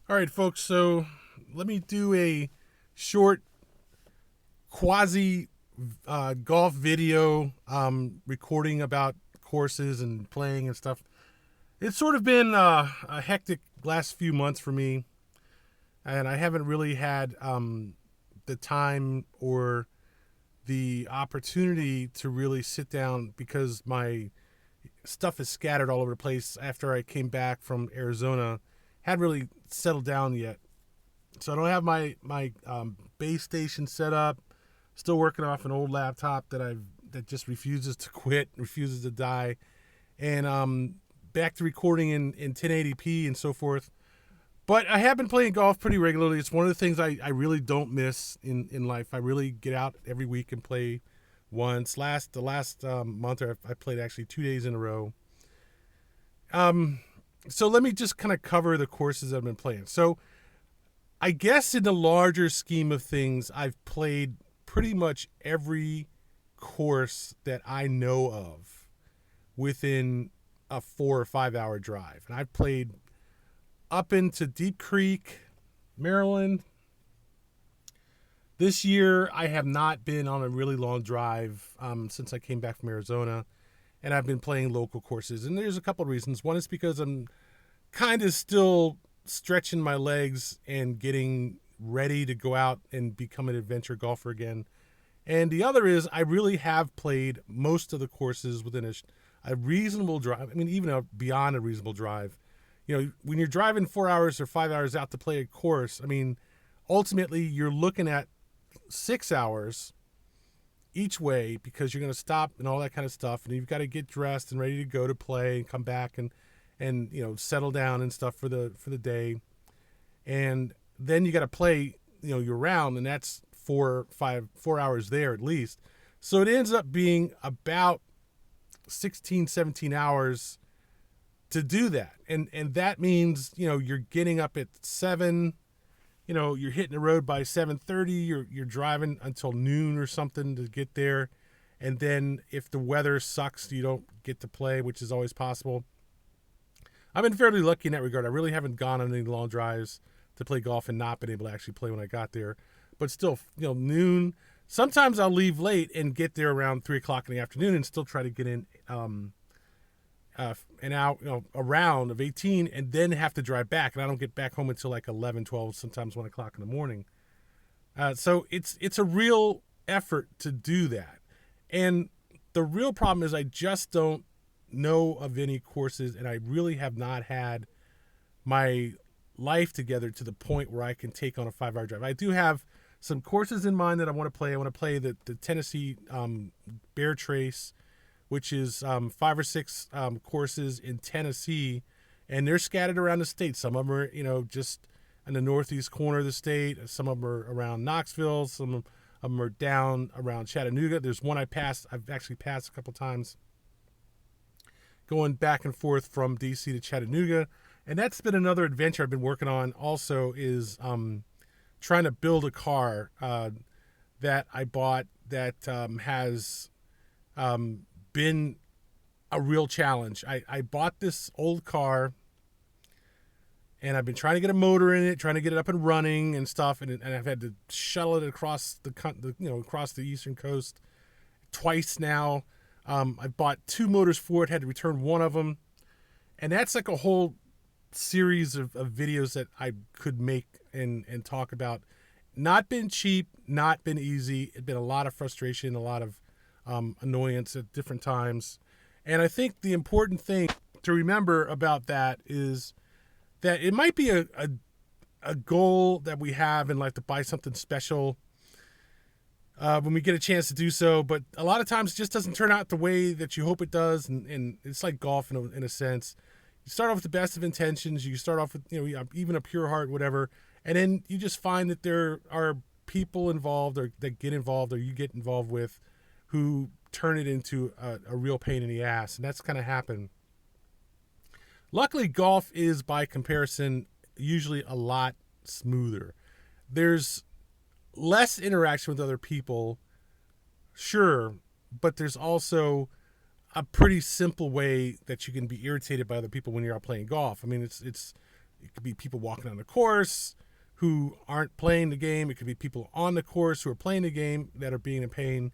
All right, folks, so let me do a short quasi golf video recording about courses and playing and stuff. It's sort of been a hectic last few months for me, and I haven't really had the time or the opportunity to really sit down because my stuff is scattered all over the place after I came back from Arizona. Hadn't really settled down yet. So I don't have my base station set up. Still working off an old laptop that just refuses to quit, refuses to die, and back to recording in 1080p and so forth. But I have been playing golf pretty regularly. It's one of the things I really don't miss in life. I really get out every week and play once. The last month I played actually 2 days in a row. So let me just kind of cover the courses I've been playing. So I guess in the larger scheme of things, I've played pretty much every course that I know of within a 4 or 5 hour drive. And I've played up into Deep Creek, Maryland. This year, I have not been on a really long drive since I came back from Arizona, and I've been playing local courses. And there's a couple of reasons. One is because I'm kind of still stretching my legs and getting ready to go out and become an adventure golfer again. And the other is I really have played most of the courses within a reasonable drive. I mean, even beyond a reasonable drive. You know, when you're driving 4 hours or 5 hours out to play a course, I mean, ultimately you're looking at 6 hours each way because you're going to stop and all that kind of stuff. And you've got to get dressed and ready to go to play and come back and you know, settle down and stuff for the day. And then you got to play, you know, your round, and that's 4 hours there at least. So it ends up being about 16, 17 hours to do that. And that means, you know, you're getting up at 7, you know, you're hitting the road by 7:30, you're driving until noon or something to get there. And then if the weather sucks, you don't get to play, which is always possible. I've been fairly lucky in that regard. I really haven't gone on any long drives to play golf and not been able to actually play when I got there. But still, you know, noon. Sometimes I'll leave late and get there around 3 o'clock in the afternoon and still try to get in an out, you know, a round of 18 and then have to drive back. And I don't get back home until like 11, 12, sometimes 1 o'clock in the morning. So it's a real effort to do that. And the real problem is I just don't know of any courses, and I really have not had my life together to the point where I can take on a 5 hour drive. I do have some courses in mind that I want to play. I want to play the Tennessee Bear Trace, which is 5 or 6 courses in Tennessee, and they're scattered around the state. Some of them are, you know, just in the northeast corner of the state. Some of them are around Knoxville. Some of them are down around Chattanooga. There's one I've actually passed a couple times, going back and forth from DC to Chattanooga. And that's been another adventure I've been working on also, is trying to build a car that I bought that has been a real challenge. I bought this old car, and I've been trying to get a motor in it, trying to get it up and running and stuff, and I've had to shuttle it across across the eastern coast twice now. I bought 2 motors for it, had to return one of them, and that's like a whole series of videos that I could make and talk about. Not been cheap, not been easy. It's been a lot of frustration, a lot of annoyance at different times. And I think the important thing to remember about that is that it might be a goal that we have in life to buy something special when we get a chance to do so, but a lot of times it just doesn't turn out the way that you hope it does, and it's like golf in a sense. You start off with the best of intentions, you start off with, you know, even a pure heart, whatever, and then you just find that there are people involved or that get involved or you get involved with who turn it into a real pain in the ass, and that's kind of happened. Luckily, golf is, by comparison, usually a lot smoother. There's less interaction with other people, sure, but there's also a pretty simple way that you can be irritated by other people when you're out playing golf. I mean, it's It could be people walking on the course who aren't playing the game. It could be people on the course who are playing the game that are being in pain.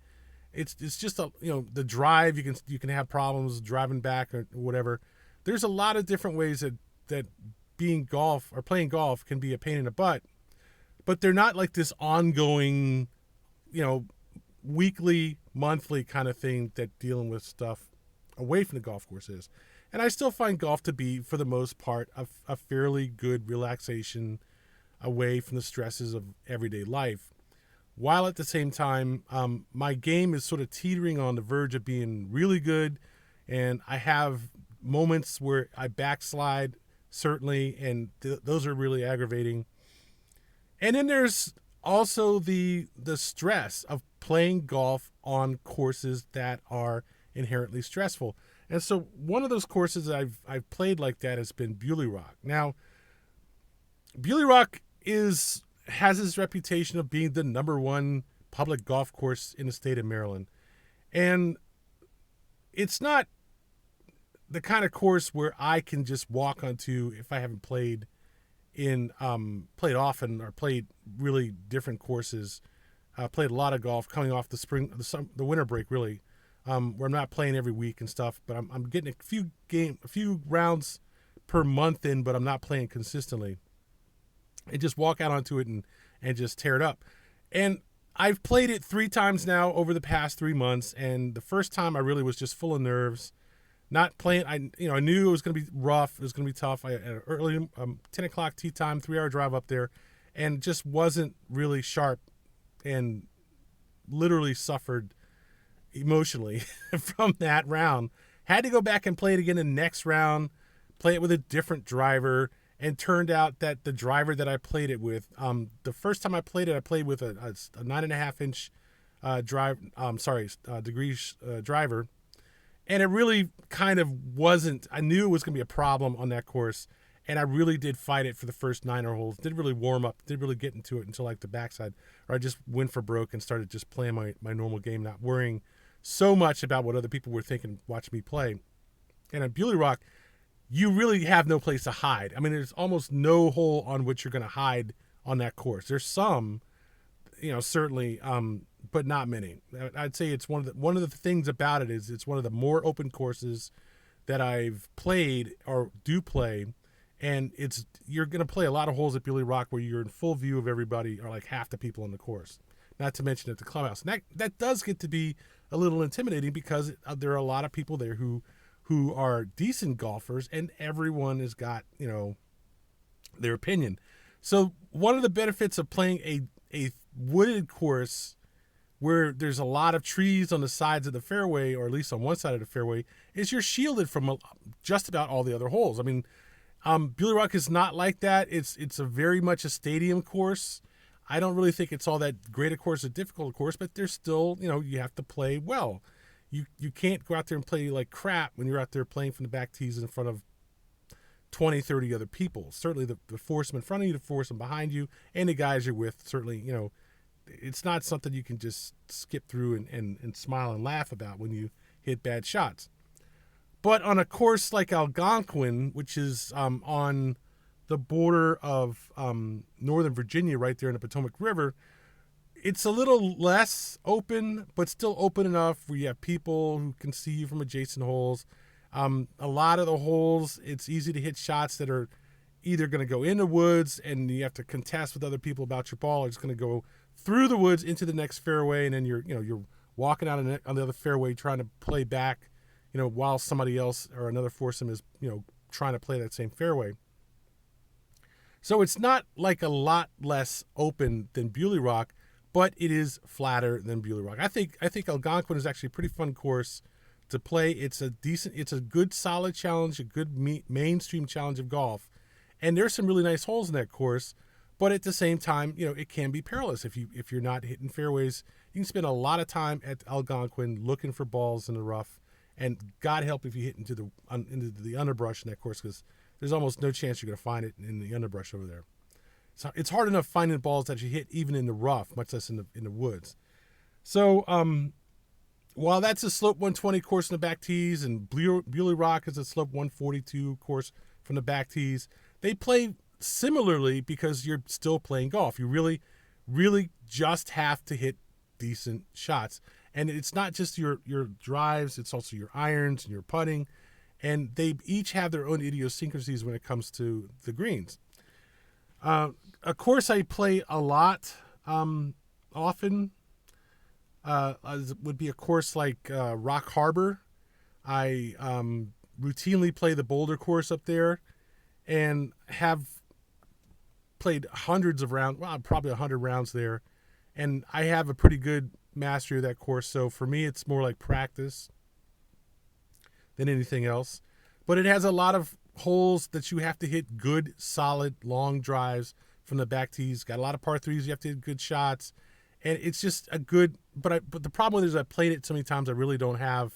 It's just the drive. You can have problems driving back or whatever. There's a lot of different ways that being golf or playing golf can be a pain in the butt, but they're not like this ongoing, weekly, monthly kind of thing that dealing with stuff away from the golf course is. And I still find golf to be, for the most part, a fairly good relaxation away from the stresses of everyday life. While at the same time, my game is sort of teetering on the verge of being really good, and I have moments where I backslide, certainly, and those are really aggravating. And then there's also the stress of playing golf on courses that are inherently stressful. And so one of those courses I've played like that has been Bulle Rock. Now, Bulle Rock has its reputation of being the number one public golf course in the state of Maryland. And it's not the kind of course where I can just walk onto if I haven't played often or played really different courses. Played a lot of golf coming off the winter break, really, where I'm not playing every week and stuff, but I'm getting a few rounds per month in, but I'm not playing consistently. And just walk out onto it and just tear it up. And I've played it 3 times now over the past 3 months, and the first time I really was just full of nerves. Not playing, I knew it was going to be rough, it was going to be tough. I had an early 10 o'clock tee time, 3-hour drive up there, and just wasn't really sharp, and literally suffered emotionally from that round. Had to go back and play it again in the next round, play it with a different driver, and turned out that the driver that I played it with, the first time I played it, I played with a 9.5-inch degrees driver. And it really kind of wasn't. I knew it was going to be a problem on that course, and I really did fight it for the first 9 holes. Didn't really warm up, didn't really get into it until like the backside, or I just went for broke and started just playing my normal game, not worrying so much about what other people were thinking watching me play. And at Bulle Rock, you really have no place to hide. I mean, there's almost no hole on which you're going to hide on that course. There's some, certainly, but not many. I'd say it's one of the things about it is it's one of the more open courses that I've played or do play, and you're going to play a lot of holes at Bulle Rock where you're in full view of everybody or like half the people on the course. Not to mention at the clubhouse. And that does get to be a little intimidating because there are a lot of people there who are decent golfers, and everyone has got their opinion. So one of the benefits of playing a wooded course where there's a lot of trees on the sides of the fairway, or at least on one side of the fairway, is you're shielded from just about all the other holes. I mean, Bulle Rock is not like that. It's a very much a stadium course. I don't really think it's all that great a course, a difficult course, but there's still, you have to play well. You can't go out there and play like crap when you're out there playing from the back tees in front of 20, 30 other people. Certainly the foursome in front of you, the foursome behind you, and the guys you're with, certainly, it's not something you can just skip through and smile and laugh about when you hit bad shots. But on a course like Algonkin, which is on the border of Northern Virginia, right there in the Potomac River, it's a little less open, but still open enough where you have people who can see you from adjacent holes. A lot of the holes, it's easy to hit shots that are either going to go in the woods and you have to contest with other people about your ball, or it's going to go through the woods into the next fairway, and then you're walking out on the other fairway trying to play back, while somebody else or another foursome is, trying to play that same fairway. So it's not like a lot less open than Bulle Rock, but it is flatter than Bulle Rock. I think Algonquin is actually a pretty fun course to play. It's a good solid challenge, a good mainstream challenge of golf, and there's some really nice holes in that course. But at the same time, it can be perilous if you're not hitting fairways. You can spend a lot of time at Algonquin looking for balls in the rough, and God help if you hit into the underbrush in that course, because there's almost no chance you're going to find it in the underbrush over there. So it's hard enough finding balls that you hit even in the rough, much less in the woods. So while that's a slope 120 course in the back tees, and Bulle Rock is a slope 142 course from the back tees, they play similarly because you're still playing golf. You really just have to hit decent shots. And it's not just your drives, it's also your irons and your putting. And they each have their own idiosyncrasies when it comes to the greens. A course I play a lot, often, would be a course like Rock Harbor. I routinely play the Boulder course up there and have played hundreds of rounds, well, probably 100 rounds there. And I have a pretty good mastery of that course. So for me, it's more like practice than anything else. But it has a lot of holes that you have to hit good, solid, long drives from the back tees. Got a lot of par threes. You have to hit good shots. And it's just a good, but the problem is I played it so many times I really don't have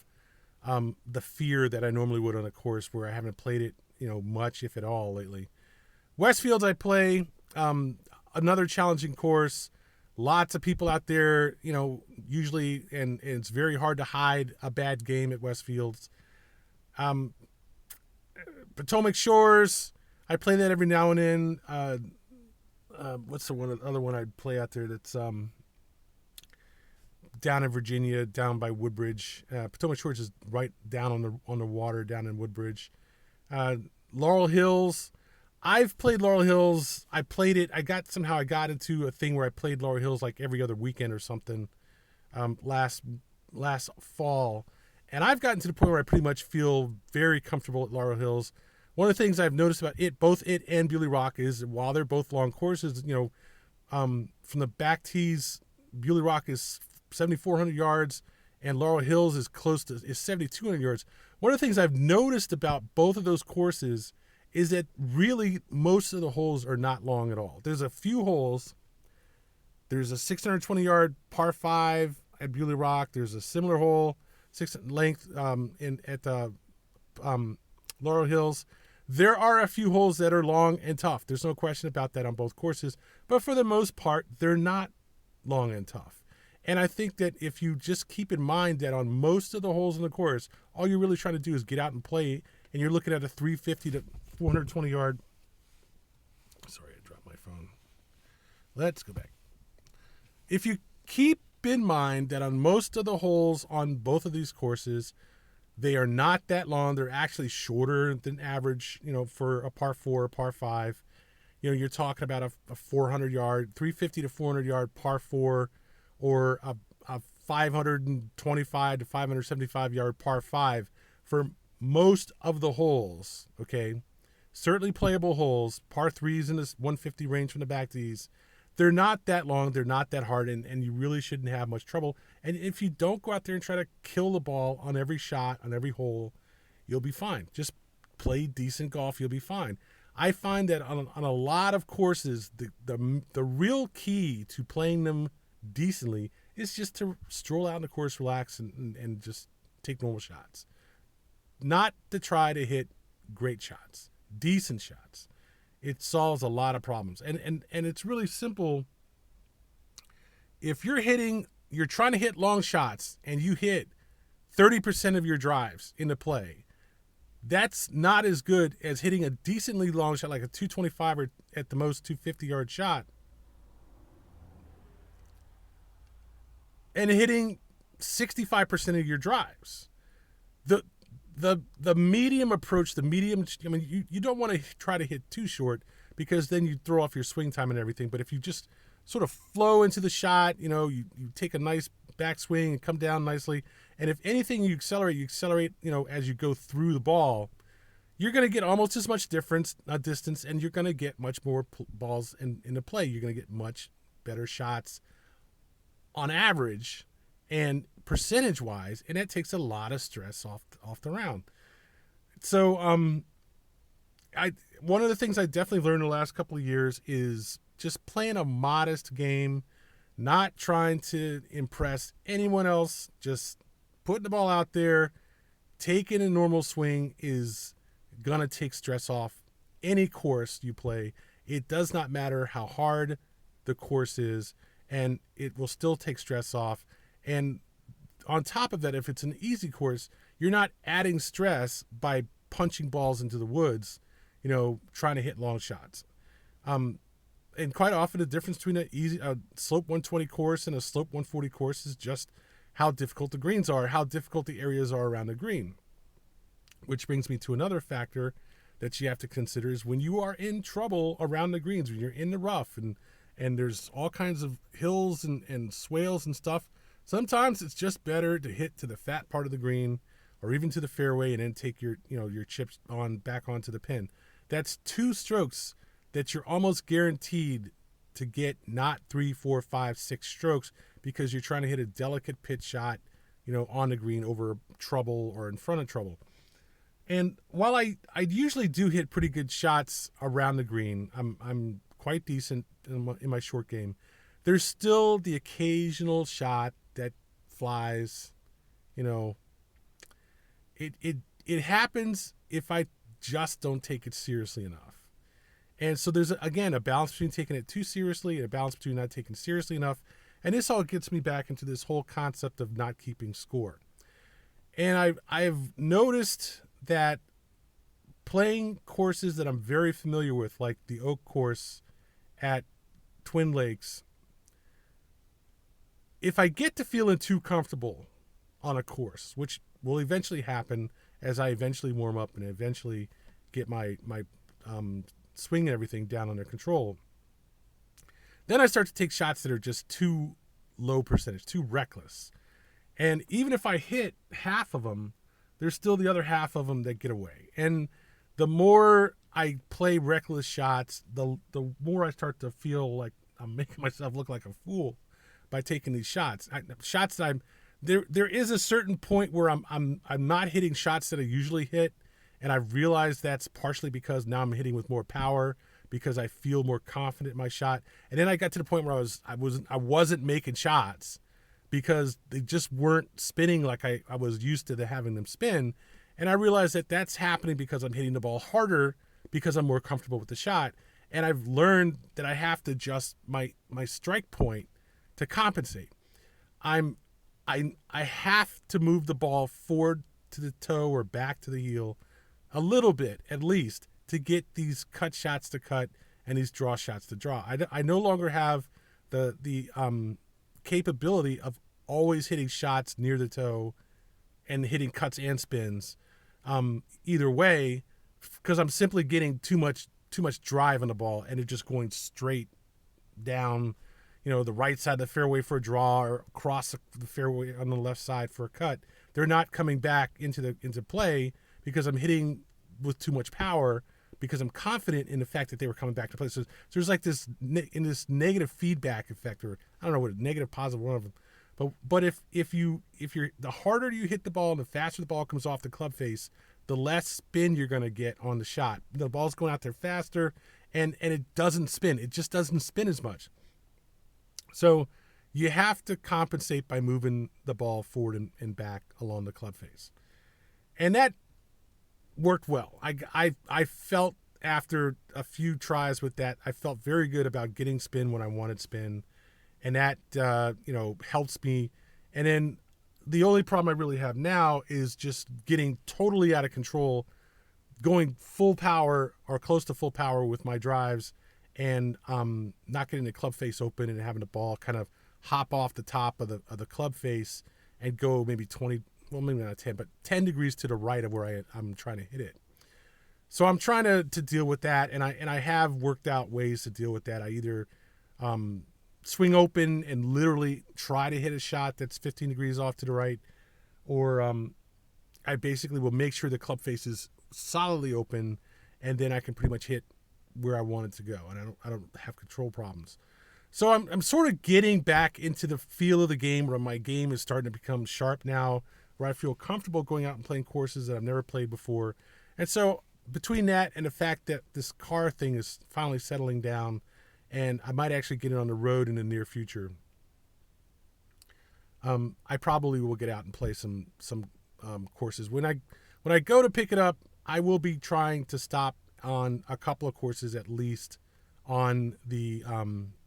the fear that I normally would on a course where I haven't played it, much, if at all, lately. Westfields I play, another challenging course. Lots of people out there, usually, and it's very hard to hide a bad game at Westfields. Potomac Shores, I play that every now and then. What's the other one I'd play out there that's down in Virginia, down by Woodbridge. Potomac Shores is right down on the water down in Woodbridge. Laurel Hills, I've played Laurel Hills. I played it. I got into a thing where I played Laurel Hills like every other weekend or something last fall. And I've gotten to the point where I pretty much feel very comfortable at Laurel Hills. One of the things I've noticed about both it and Bulle Rock is while they're both long courses, from the back tees, Bulle Rock is 7,400 yards and Laurel Hills is 7,200 yards. One of the things I've noticed about both of those courses is that really most of the holes are not long at all. There's a few holes. There's a 620-yard par 5 at Bulle Rock. There's a similar hole, 6 length at Laurel Hills. There are a few holes that are long and tough. There's no question about that on both courses. But for the most part, they're not long and tough. And I think that if you just keep in mind that on most of the holes in the course, all you're really trying to do is get out and play, and you're looking at a 350 to 420 yard. Sorry, I dropped my phone. Let's go back. If you keep in mind that on most of the holes on both of these courses, they are not that long. They're actually shorter than average, for a par 4 or par 5. You're talking about a 400 yard, 350 to 400 yard par 4 or a 525 to 575 yard par 5 for most of the holes, okay? Certainly playable holes, par 3s in this 150 range from the back tees. They're not that long, they're not that hard, and you really shouldn't have much trouble. And if you don't go out there and try to kill the ball on every shot, on every hole, you'll be fine. Just play decent golf, you'll be fine. I find that on a lot of courses, the real key to playing them decently is just to stroll out on the course, relax, and just take normal shots. Not to try to hit great shots, decent shots. It solves a lot of problems. And it's really simple. If you're trying to hit long shots and you hit 30% of your drives into play, that's not as good as hitting a decently long shot, like a 225 or at the most 250 yard shot, and hitting 65% of your drives. The medium approach, you don't want to try to hit too short because then you throw off your swing time and everything. But if you just sort of flow into the shot, you take a nice backswing and come down nicely. And if anything, you accelerate, as you go through the ball, you're going to get almost as much distance, and you're going to get much more balls into play. You're going to get much better shots on average and percentage-wise, and that takes a lot of stress off the round. So one of the things I definitely learned in the last couple of years is just playing a modest game, not trying to impress anyone else, just putting the ball out there, taking a normal swing is going to take stress off any course you play. It does not matter how hard the course is, and it will still take stress off. And on top of that, if it's an easy course, you're not adding stress by punching balls into the woods. trying to hit long shots. And quite often the difference between a slope 120 course and a slope 140 course is just how difficult the greens are, how difficult the areas are around the green. Which brings me to another factor that you have to consider is when you are in trouble around the greens, when you're in the rough and there's all kinds of hills and swales and stuff, sometimes it's just better to hit to the fat part of the green or even to the fairway and then take your chips back onto the pin. That's 2 strokes that you're almost guaranteed to get not 3, 4, 5, 6 strokes because you're trying to hit a delicate pitch shot, on the green over trouble or in front of trouble. And while I usually do hit pretty good shots around the green, I'm quite decent in my short game. There's still the occasional shot that flies. It happens if I just don't take it seriously enough. And so there's, again, a balance between taking it too seriously and a balance between not taking it seriously enough. And this all gets me back into this whole concept of not keeping score. And I've noticed that playing courses that I'm very familiar with, like the Oak course at Twin Lakes, if I get to feeling too comfortable on a course, which will eventually happen as I eventually warm up and eventually get my swing and everything down under control, then I start to take shots that are just too low percentage, too reckless. And even if I hit half of them, there's still the other half of them that get away. And the more I play reckless shots, the more I start to feel like I'm making myself look like a fool by taking these shots. Shots that there is a certain point where I'm not hitting shots that I usually hit, and I realize that's partially because now I'm hitting with more power because I feel more confident in my shot. And then I got to the point where I wasn't making shots because they just weren't spinning like I was used to having them spin. And I realized that that's happening because I'm hitting the ball harder because I'm more comfortable with the shot. And I've learned that I have to adjust my strike point to compensate. I have to move the ball forward to the toe or back to the heel a little bit at least to get these cut shots to cut and these draw shots to draw. I no longer have the capability of always hitting shots near the toe and hitting cuts and spins either way, because I'm simply getting too much drive on the ball and it just going straight down, the right side of the fairway for a draw or across the fairway on the left side for a cut. They're not coming back into play because I'm hitting with too much power because I'm confident in the fact that they were coming back to play. So there's like this negative feedback effect, or I don't know what negative, positive, one of them. But if you're the harder you hit the ball and the faster the ball comes off the club face, the less spin you're going to get on the shot. The ball's going out there faster and it doesn't spin. It just doesn't spin as much. So you have to compensate by moving the ball forward and back along the club face. And that worked well. I felt after a few tries with that, I felt very good about getting spin when I wanted spin. And that, helps me. And then the only problem I really have now is just getting totally out of control, going full power or close to full power with my drives and not getting the club face open and having the ball kind of hop off the top of the club face and go maybe 20, well, maybe not 10, but 10 degrees to the right of where I'm trying to hit it. So I'm trying to deal with that, and I have worked out ways to deal with that. I either swing open and literally try to hit a shot that's 15 degrees off to the right, or I basically will make sure the club face is solidly open, and then I can pretty much hit where I want it to go, and I don't have control problems. So I'm sort of getting back into the feel of the game where my game is starting to become sharp now, where I feel comfortable going out and playing courses that I've never played before. And so between that and the fact that this car thing is finally settling down, and I might actually get it on the road in the near future, I probably will get out and play some courses. When I go to pick it up, I will be trying to stop on a couple of courses at least on the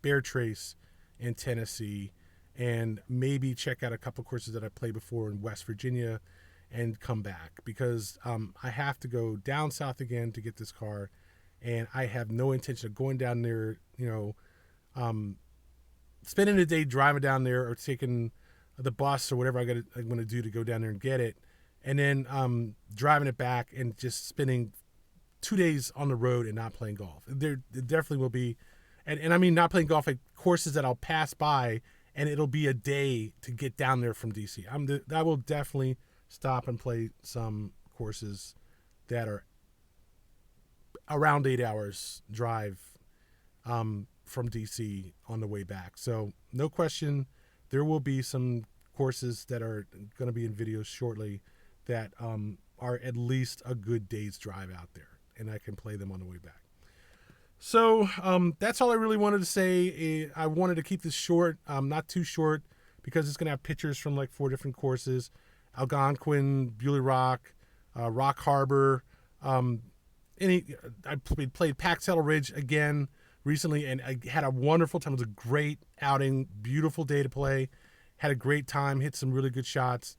Bear Trace in Tennessee, and maybe check out a couple of courses that I played before in West Virginia and come back, because I have to go down south again to get this car, and I have no intention of going down there, spending a day driving down there or taking the bus or whatever I'm going to do to go down there and get it, and then driving it back and just spending 2 days on the road and not playing golf. There definitely will be, and I mean not playing golf at courses that I'll pass by, and it'll be a day to get down there from DC. I will definitely stop and play some courses that are around 8 hours drive from DC on the way back. So no question, there will be some courses that are going to be in videos shortly that are at least a good day's drive out there, and I can play them on the way back. So that's all I really wanted to say. I wanted to keep this short, not too short, because it's going to have pictures from like 4 different courses: Algonquin, Bulle Rock, Rock Harbor. I played Packsaddle Ridge again recently, and I had a wonderful time. It was a great outing, beautiful day to play. Had a great time, hit some really good shots.